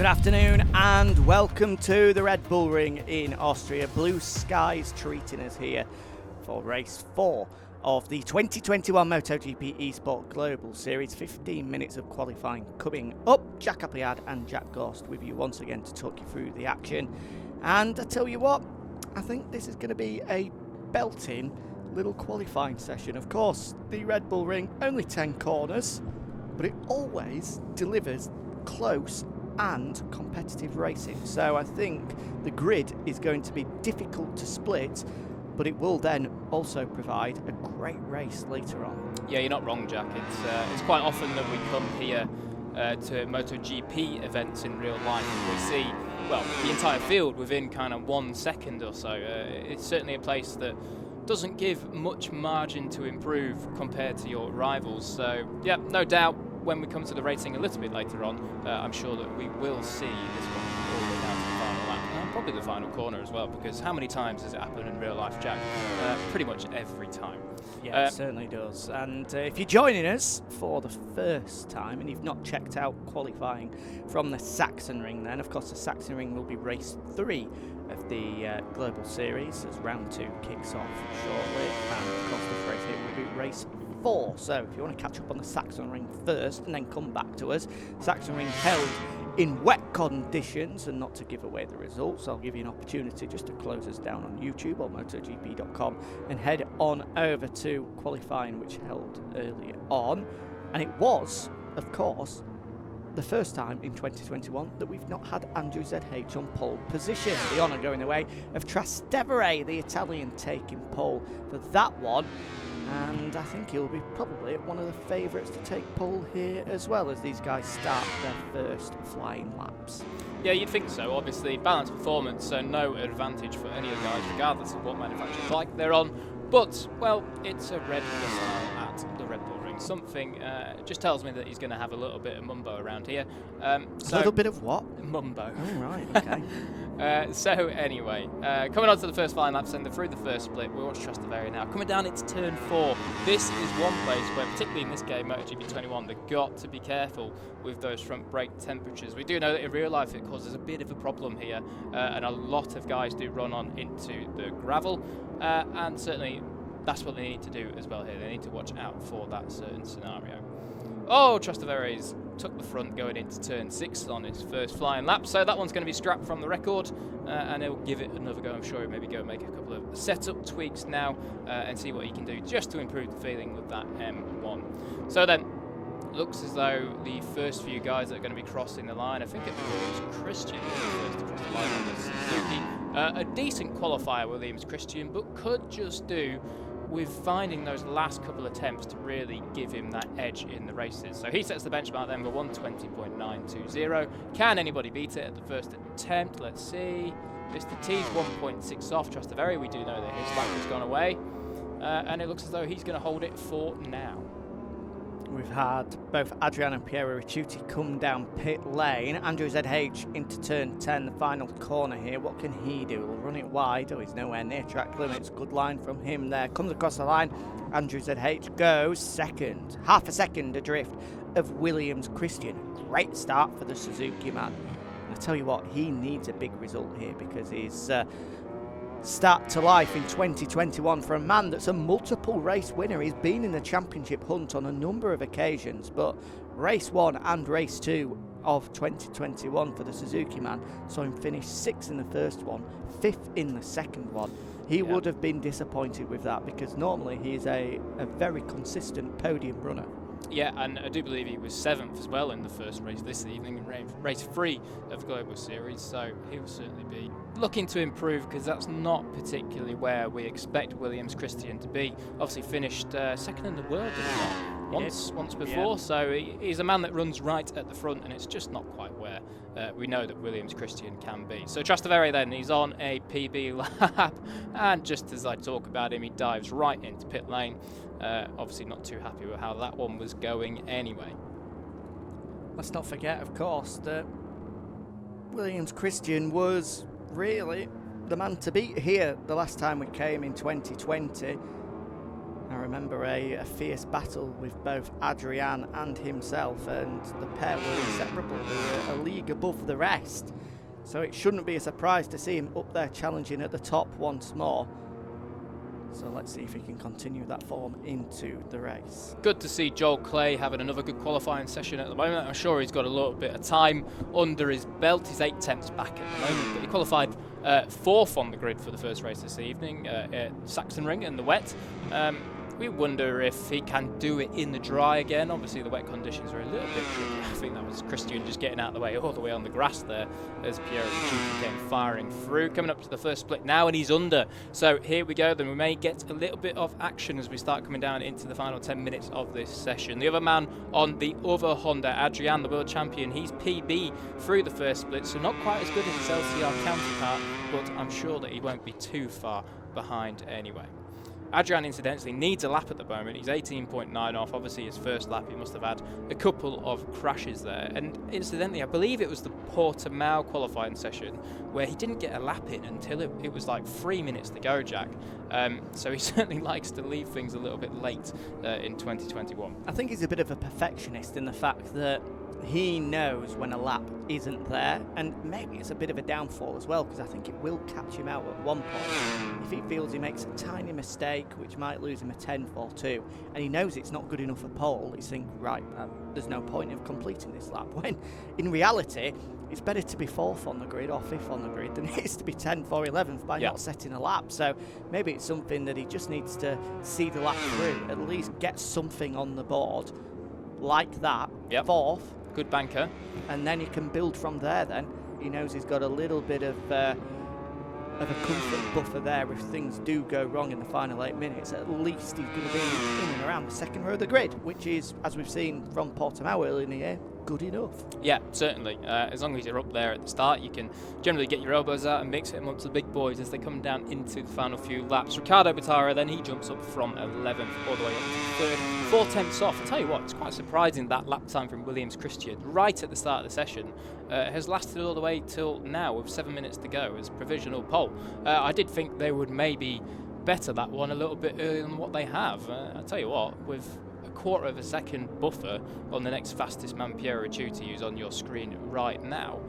Good afternoon and welcome to the Red Bull Ring in Austria. Blue skies treating us here for race 4 of the 2021 MotoGP eSport Global Series. 15 minutes of qualifying coming up. Jack Appleyard and Jack Gorst with you once again to talk you through the action. And I tell you what, I think this is going to be a belting little qualifying session. Of course, the Red Bull Ring, only 10 corners, but it always delivers close and competitive racing. So I think the grid is going to be difficult to split, but it will then also provide a great race later on. Yeah, you're not wrong, Jack. It's quite often that we come here to MotoGP events in real life and we see, well, the entire field within kind of 1 second or so. It's certainly a place that doesn't give much margin to improve compared to your rivals. So, yeah, no doubt when we come to the racing a little bit later on, I'm sure that we will see this one all the way down to the final lap. And probably the final corner as well, because how many times does it happen in real life, Jack? Pretty much every time. Yeah, it certainly does. And if you're joining us for the first time and you've not checked out qualifying from the Saxon Ring, then of course the Saxon Ring will be race 3 of the Global Series as round 2 kicks off shortly. And of course this race here will be race 4. So if you want to catch up on the Saxon Ring first and then come back to us, Saxon Ring held in wet conditions, and not to give away the results, I'll give you an opportunity just to close us down on YouTube or MotoGP.com and head on over to qualifying, which held earlier on. And it was, of course, the first time in 2021 that we've not had Andrew ZH on pole position. The honour going the way of Trastevere, the Italian, taking pole for that one. And I think he'll be probably one of the favourites to take pole here as well, as these guys start their first flying laps. Yeah, you'd think so. Obviously, balanced performance, so no advantage for any of the guys, regardless of what manufacturer's bike they're on. But, well, it's a Red Bull style at the Red Bull Ring. Something just tells me that he's going to have a little bit of mumbo around here. A little bit of what? Mumbo. Oh, right, okay. So anyway, coming on to the first flying laps and through the first split, we watch Trastevere now. Coming down into turn 4. This is one place where, particularly in this game, MotoGP 21, they've got to be careful with those front brake temperatures. We do know that in real life it causes a bit of a problem here, and a lot of guys do run on into the gravel, and certainly that's what they need to do as well here. They need to watch out for that certain scenario. Oh, Trastevere's took the front going into turn 6 on his first flying lap, so that one's going to be scrapped from the record, and he'll give it another go. I'm sure he'll maybe go and make a couple of setup tweaks now and see what he can do just to improve the feeling with that M1. So then, looks as though the first few guys that are going to be crossing the line, I think it was Christian first to cross the line on the Suzuki. A decent qualifier, Williams Christian, but could just do with finding those last couple attempts to really give him that edge in the races. So he sets the benchmark then with 120.920. Can anybody beat it at the first attempt? Let's see. Mr. T's 1.6 off. Trastevere, we do know that his lap has gone away. And it looks as though he's going to hold it for now. We've had both Adrian and Piero Ricciuti come down pit lane. Andrew ZH into turn 10, the final corner here. What can he do? He'll run it wide. Oh, he's nowhere near track limits. Good line from him there. Comes across the line. Andrew ZH goes second. Half a second adrift of Williams Christian. Great start for the Suzuki man. And I tell you what, he needs a big result here because he's start to life in 2021 for a man that's a multiple race winner. He's been in the championship hunt on a number of occasions, but race 1 and race 2 of 2021 for the Suzuki man saw him finish 6th in the first one, 5th in the second one. He would have been disappointed with that because normally he's a very consistent podium runner. Yeah, and I do believe he was 7th as well in the first race this evening, race 3 of the Global Series, so he'll certainly be looking to improve because that's not particularly where we expect Williams Christian to be. Obviously finished second in the world once before, so he's a man that runs right at the front, and it's just not quite where we know that Williams Christian can be. So Trastevere then, he's on a PB lap, and just as I talk about him, he dives right into pit lane. Obviously not too happy with how that one was going anyway. Let's not forget, of course, that Williams Christian was really the man to beat here the last time we came in 2020. I remember a fierce battle with both Adrian and himself, and the pair were inseparable. They were league above the rest. So it shouldn't be a surprise to see him up there challenging at the top once more. So let's see if he can continue that form into the race. Good to see Joel Clay having another good qualifying session at the moment. I'm sure he's got a little bit of time under his belt. He's 8 tenths back at the moment, but he qualified 4th on the grid for the first race this evening at Sachsenring in the wet. We wonder if he can do it in the dry again. Obviously the wet conditions are a little bit tricky. I think that was Christian just getting out of the way all the way on the grass there as Piero came firing through. Coming up to the first split now, and he's under. So here we go, then we may get a little bit of action as we start coming down into the final 10 minutes of this session. The other man on the other Honda, Adrian, the world champion, he's PB through the first split, so not quite as good as his LCR counterpart, but I'm sure that he won't be too far behind anyway. Adrian, incidentally, needs a lap at the moment. He's 18.9 off. Obviously, his first lap, he must have had a couple of crashes there. And incidentally, I believe it was the Portimao qualifying session where he didn't get a lap in until it was like 3 minutes to go, Jack. So he certainly likes to leave things a little bit late in 2021. I think he's a bit of a perfectionist in the fact that he knows when a lap isn't there, and maybe it's a bit of a downfall as well, because I think it will catch him out at one point. If he feels he makes a tiny mistake which might lose him a 10th or 2, and he knows it's not good enough for pole, he's thinking, right, there's no point of completing this lap, when in reality it's better to be 4th on the grid or 5th on the grid than it is to be 10th or 11th by not setting a lap. So maybe it's something that he just needs to see the lap through, at least get something on the board like that, 4th. Good banker. And then he can build from there then. He knows he's got a little bit of a comfort buffer there if things do go wrong in the final 8 minutes. At least he's going to be in and around the second row of the grid, which is, as we've seen from Portimao earlier in the year, good enough. Yeah, certainly. As long as you're up there at the start, you can generally get your elbows out and mix it amongst the big boys as they come down into the final few laps. Ricardo Batara, then he jumps up from 11th all the way up to 3rd. 4 tenths off. I'll tell you what, it's quite surprising that lap time from Williams Christian right at the start of the session has lasted all the way till now with 7 minutes to go as provisional pole. I did think they would maybe better that one a little bit earlier than what they have. I'll tell you what, with a 1/4 of a second buffer on the next fastest man, Piero Ricciuti, who's on your screen right now,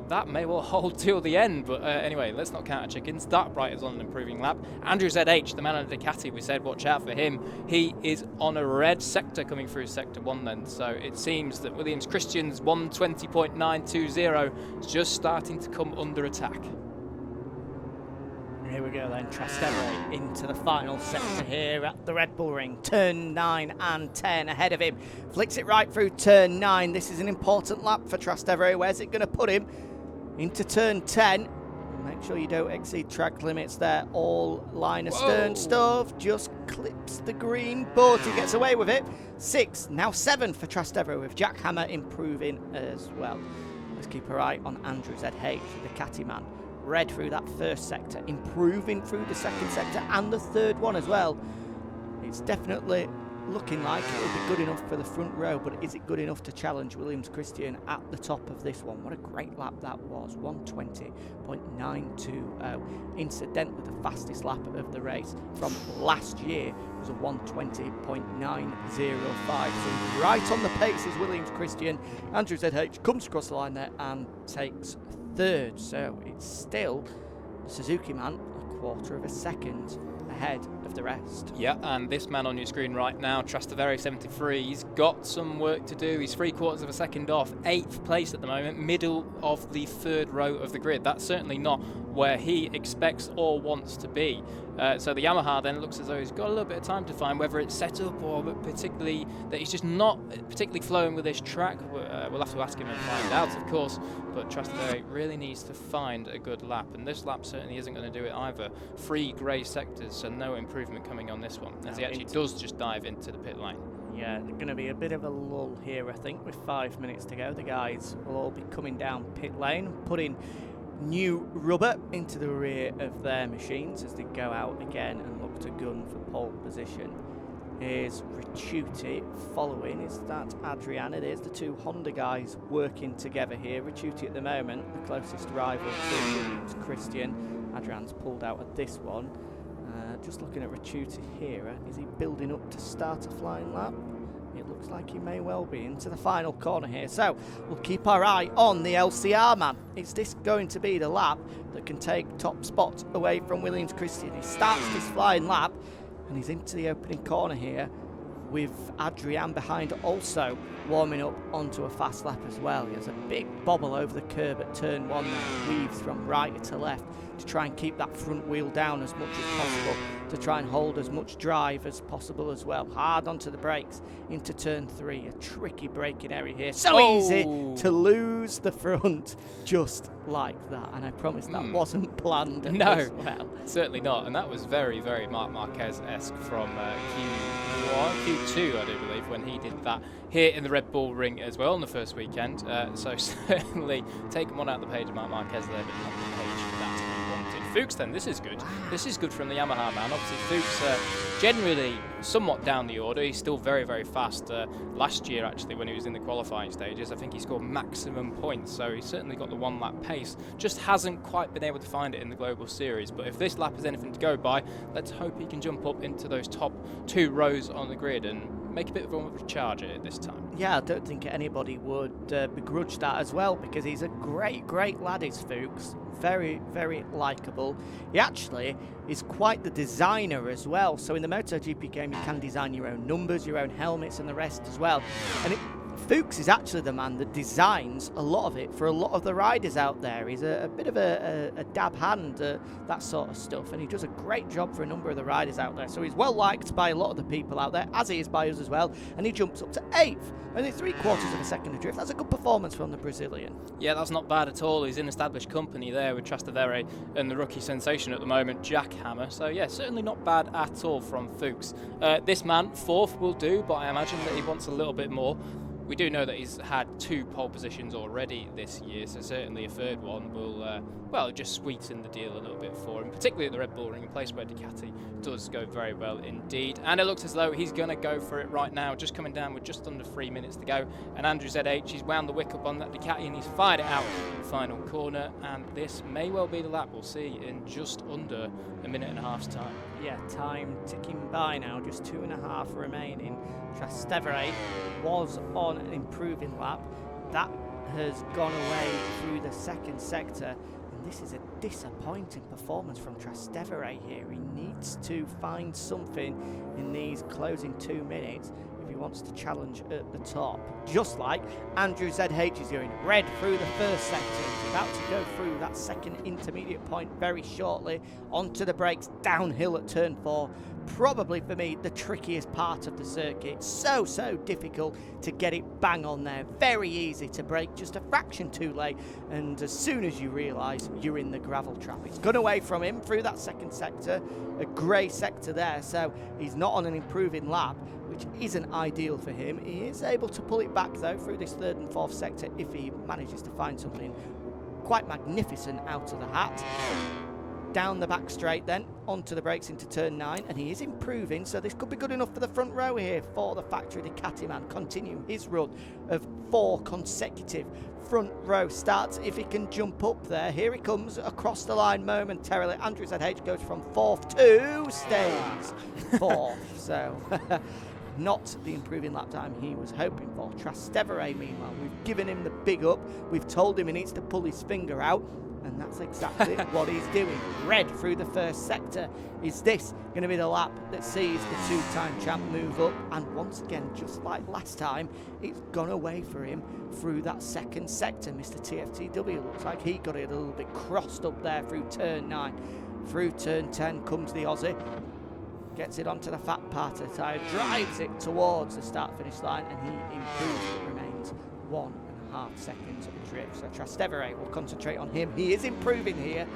that may well hold till the end. But anyway, let's not count our chickens. Dark Bright is on an improving lap. Andrew ZH, the man on the Ducati, we said watch out for him. He is on a red sector coming through sector 1 then. So it seems that Williams Christian's 1:20.920 is just starting to come under attack. Here we go then, Trastevere into the final sector here at the Red Bull Ring. Turn 9 and 10 ahead of him. Flicks it right through turn 9. This is an important lap for Trastevere. Where's it going to put him? Into turn 10. Make sure you don't exceed track limits there. All line astern stuff. Just clips the green, but he gets away with it. 6, now 7 for Trastevere, with Jack Hammer improving as well. Let's keep our eye on Andrew ZH, the Ducati man. Red through that first sector, improving through the second sector and the third one as well. It's definitely looking like it will be good enough for the front row, but is it good enough to challenge Williams Christian at the top of this one? What a great lap that was, 1:20.920. Incidentally, the fastest lap of the race from last year was a 1:20.905. So right on the pace is Williams Christian. Andrew ZH comes across the line there and takes 3rd, so it's still the Suzuki man a 1/4 of a second ahead of the rest. Yeah, and this man on your screen right now, Trastevere 73, he's got some work to do. He's 3/4 of a second off, 8th place at the moment, middle of the 3rd row of the grid. That's certainly not where he expects or wants to be. So the Yamaha then looks as though he's got a little bit of time to find whether it's set up or particularly that he's just not particularly flowing with this track. We'll have to ask him and find out, of course, but Trastevere really needs to find a good lap, and this lap certainly isn't going to do it either. 3 grey sectors, so no improvement coming on this one, as he actually does just dive into the pit lane. Yeah, there's going to be a bit of a lull here, I think, with 5 minutes to go. The guys will all be coming down pit lane, putting new rubber into the rear of their machines as they go out again and look to gun for pole position. Here's Ricciuti following. Is that Adrian? It is. The 2 Honda guys working together here. Ricciuti at the moment, the closest rival to Williams Christian. Adrian's pulled out of this one. Just looking at Ricciuti here, is he building up to start a flying lap? It looks like he may well be into the final corner here. So we'll keep our eye on the LCR man. Is this going to be the lap that can take top spot away from Williams Christian? He starts this flying lap and he's into the opening corner here, with Adrian behind also warming up onto a fast lap as well. He has a big bobble over the curb at turn 1 there, weaves from right to left to try and keep that front wheel down as much as possible, to try and hold as much drive as possible as well. Hard onto the brakes into turn 3, a tricky braking area here. So easy to lose the front just like that, and I promise that wasn't planned as well. Certainly not, and that was very, very Marc Marquez-esque from Q2, I do believe, when he did that here in the Red Bull Ring as well on the first weekend. So certainly taking one out of the page of Marc Marquez there, but not the page that he wanted. Fuchs then, this is good. This is good from the Yamaha man. Obviously Fuchs generally somewhat down the order. He's still very, very fast. Last year actually, when he was in the qualifying stages, I think he scored maximum points, so he's certainly got the 1 lap pace. Just hasn't quite been able to find it in the Global Series, but if this lap is anything to go by, let's hope he can jump up into those top 2 rows on the grid and make a bit of a charge at it this time. Yeah, I don't think anybody would begrudge that as well, because he's a great, great lad, is Fuchs. Very, very likeable. He actually is quite the designer as well. So in the MotoGP game, you can design your own numbers, your own helmets and the rest as well. And Fuchs is actually the man that designs a lot of it for a lot of the riders out there. He's a bit of a dab hand, that sort of stuff, and he does a great job for a number of the riders out there. So he's well liked by a lot of the people out there, as he is by us as well, and he jumps up to 8th, only 3/4 of a second adrift. That's a good performance from the Brazilian. Yeah, that's not bad at all. He's in established company there with Trastevere and the rookie sensation at the moment, Jack Hammer. So yeah, certainly not bad at all from Fuchs. This man, 4th will do, but I imagine that he wants a little bit more. We do know that he's had 2 pole positions already this year, so certainly a 3rd one will, well, just sweeten the deal a little bit for him, particularly at the Red Bull Ring, a place where Ducati does go very well indeed. And it looks as though he's going to go for it right now, just coming down with just under 3 minutes to go. And Andrew ZH, he's wound the wick up on that Ducati and he's fired it out in the final corner. And this may well be the lap we'll see in just under a minute and a half's time. Yeah, time ticking by now, just 2.5 remaining. Trastevere was on an improving lap. That has gone away through the 2nd sector. And this is a disappointing performance from Trastevere here. He needs to find something in these closing 2 minutes if he wants to challenge at the top. Just like Andrew ZH is going red through the 1st sector. He's about to go through that 2nd intermediate point very shortly. Onto the brakes, downhill at turn 4. Probably for me the trickiest part of the circuit. So difficult to get it bang on there. Very easy to brake just a fraction too late, and as soon as you realise you're in the gravel trap. It's gone away from him through that 2nd sector, a grey sector there, so he's not on an improving lap, which isn't ideal for him. He is able to pull it back though through this 3rd and 4th sector if he manages to find something quite magnificent out of the hat. Down the back straight then, onto the brakes into turn 9, and he is improving, so this could be good enough for the front row here for the factory Ducati man. Continue his run of 4 consecutive front row starts if he can jump up there. Here he comes across the line momentarily. Andrew ZH goes from 4th to stays 4th, so not the improving lap time he was hoping for. Trastevere, meanwhile, we've given him the big up. We've told him he needs to pull his finger out, and that's exactly what he's doing. Red through the 1st sector. Is this going to be the lap that sees the 2-time champ move up? And once again, just like last time, it's gone away for him through that 2nd sector. Mr. TFTW looks like he got it a little bit crossed up there through turn 9. Through turn 10 comes the Aussie. Gets it onto the fat part of the tyre, drives it towards the start-finish line, and he improves. It remains 1.5 seconds adrift. So Trastevere will concentrate on him. He is improving here.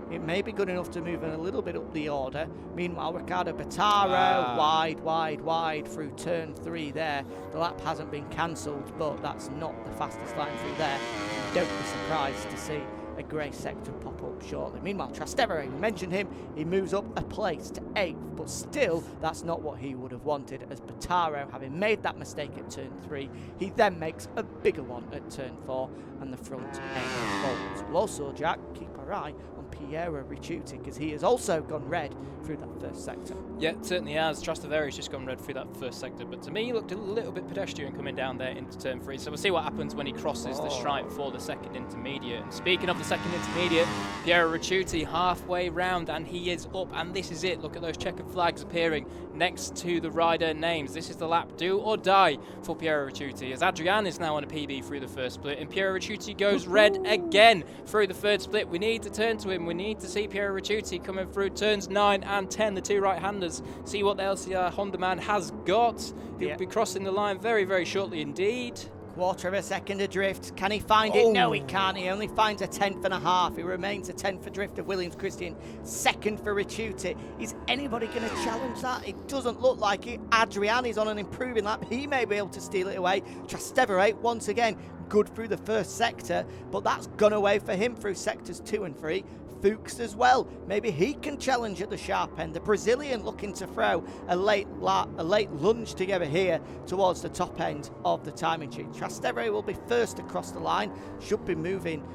It may be good enough to move in a little bit up the order. Meanwhile, Ricardo Bataro wide through turn 3 there. The lap hasn't been cancelled, but that's not the fastest line through there. Don't be surprised to see a grey sector pop up shortly. Meanwhile, Trastevere, we mentioned him, he moves up a place to 8th, but still that's not what he would have wanted, as Bataro, having made that mistake at turn 3, he then makes a bigger one at turn 4, and the front end folds. We'll also, Jack, keep our eye on Piero Ricciuti, because he has also gone red through that first sector. Yeah, it certainly has. Trastaveri's just gone red through that first sector, but to me he looked a little bit pedestrian coming down there into turn 3, so we'll see what happens when he crosses the stripe for the second intermediate. And speaking of the second intermediate, Piero Ricciuti halfway round, and he is up, and this is it. Look at those checkered flags appearing next to the rider names. This is the lap do or die for Piero Ricciuti, as Adrian is now on a PB through the first split, and Piero Ricciuti goes red again through the third split. We need to turn to him. We need to see Piero Ricciuti coming through turns 9 and 10, the two right-handers. See what the LCR Honda man has got. He'll be crossing the line very, very shortly indeed. Quarter of a second adrift. Can he find it? No, he can't. He only finds a 10th and a half. He remains a 10th adrift of Williams Christian. Second for Ricciuti. Is anybody going to challenge that? It doesn't look like it. Adrian is on an improving lap. He may be able to steal it away. Trastevere, once again, good through the first sector, but that's gone away for him through sectors 2 and 3. Fuchs as well. Maybe he can challenge at the sharp end. The Brazilian looking to throw a late lunge together here towards the top end of the timing sheet. Trastevere will be first across the line. Should be moving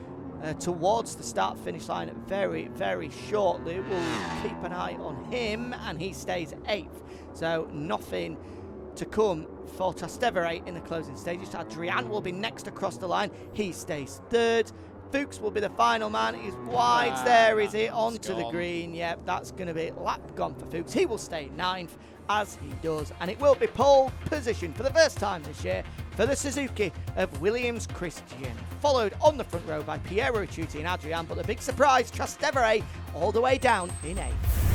towards the start-finish line very, very shortly. We'll keep an eye on him, and he stays 8th. So nothing to come for Trastevere in the closing stages. Adrian will be next across the line. He stays 3rd. Fuchs will be the final man. He's wide there, is it? Onto the green. Yep, that's going to be lap gone for Fuchs. He will stay 9th, as he does. And it will be pole position for the first time this year for the Suzuki of Williams Christian. Followed on the front row by Piero Ricciuti and Adrian. But the big surprise, Trastevere all the way down in 8th.